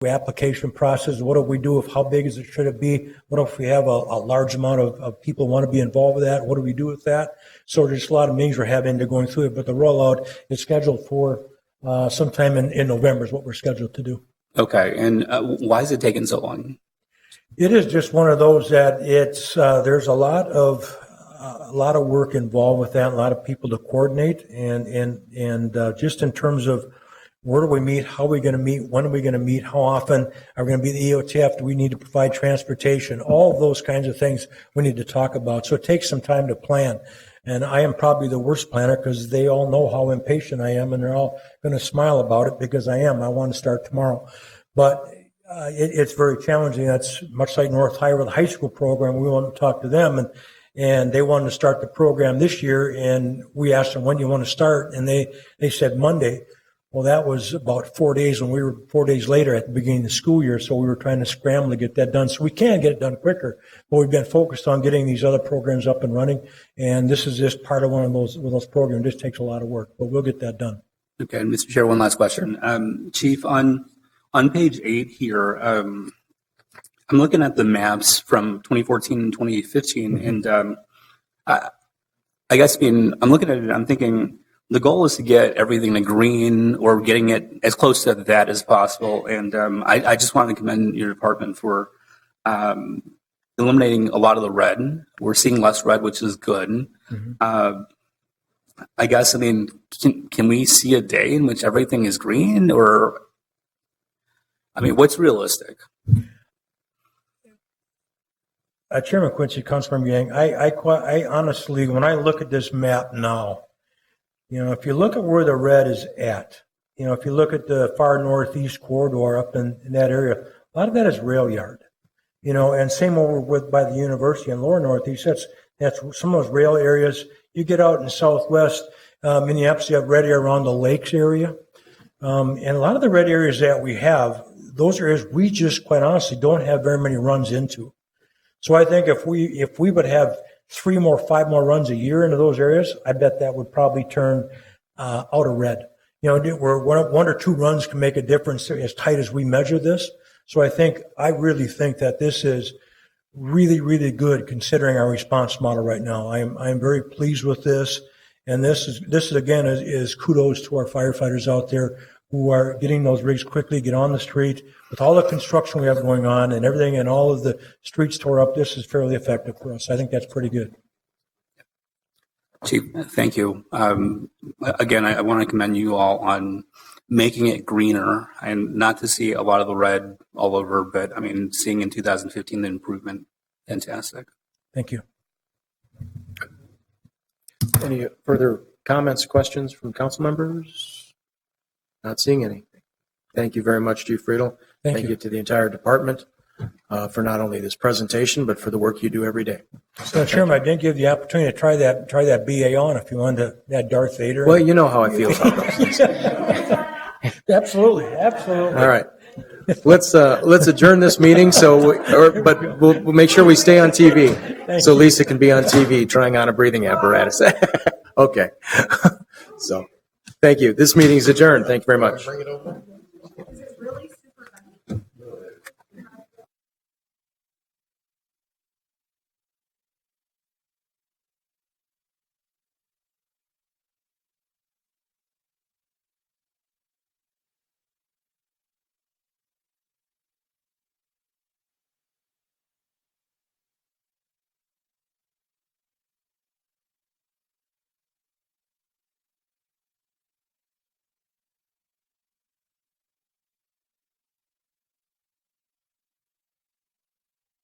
application process. What do we do if how big is it should it be? What if we have a large amount of people want to be involved with that? What do we do with that? So there's a lot of meetings we're having to going through it, but the rollout is scheduled for sometime in November is what we're scheduled to do. Okay, and why is it taking so long? It is just one of those that it's there's a lot of work involved with that, a lot of people to coordinate, and just in terms of where do we meet, how are we going to meet, when are we going to meet, how often are we going to be the EOTF, do we need to provide transportation, all of those kinds of things we need to talk about. So it takes some time to plan. And I am probably the worst planner because they all know how impatient I am, and they're all going to smile about it because I am. I want to start tomorrow. But it's very challenging. That's much like North High with the high school program. We want to talk to them, and they wanted to start the program this year, and we asked them, when do you want to start? And they said Monday. Well, that was about 4 days when we were 4 days later at the beginning of the school year, so we were trying to scramble to get that done. So we can get it done quicker, but we've been focused on getting these other programs up and running, and this is just part of one of those programs. This takes a lot of work, but we'll get that done. Okay, Mr. Chair, one last question. Chief, on page 8 here, I'm looking at the maps from 2014 and 2015, and I guess I'm looking at it, I'm thinking, the goal is to get everything to green or getting it as close to that as possible. And I just want to commend your department for eliminating a lot of the red. We're seeing less red, which is good. Mm-hmm. I guess, can we see a day in which everything is green? Or, what's realistic? Chairman Quincy, Councilmember Yang, I honestly, when I look at this map now, if you look at where the red is at, if you look at the far northeast corridor up in that area, a lot of that is rail yard, and same over by the university in lower northeast, that's some of those rail areas. You get out in southwest Minneapolis, you have red area around the lakes area. And a lot of the red areas that we have, those areas we just quite honestly don't have very many runs into. So I think if we would have 5 more runs a year into those areas, I bet that would probably turn out of red. Where 1 or 2 runs can make a difference as tight as we measure this. So I really think that this is really, really good considering our response model right now. I am very pleased with this, and this is again is kudos to our firefighters out there who are getting those rigs quickly, get on the street. With all the construction we have going on and everything and all of the streets tore up, this is fairly effective for us. I think that's pretty good. Chief, thank you. Again, I want to commend you all on making it greener and not to see a lot of the red all over, but seeing in 2015 the improvement, fantastic. Thank you. Any further comments, questions from council members? Not seeing anything. Thank you very much, Chief Friedel. Thank you to the entire department for not only this presentation, but for the work you do every day. So, Chairman, I didn't give you the opportunity to try that BA on if you wanted that Darth Vader. Well, you know how I feel about those things. Absolutely. All right. Let's adjourn this meeting. But we'll make sure we stay on TV so Lisa can be on TV trying on a breathing apparatus. Okay. So, thank you. This meeting is adjourned. Thank you very much.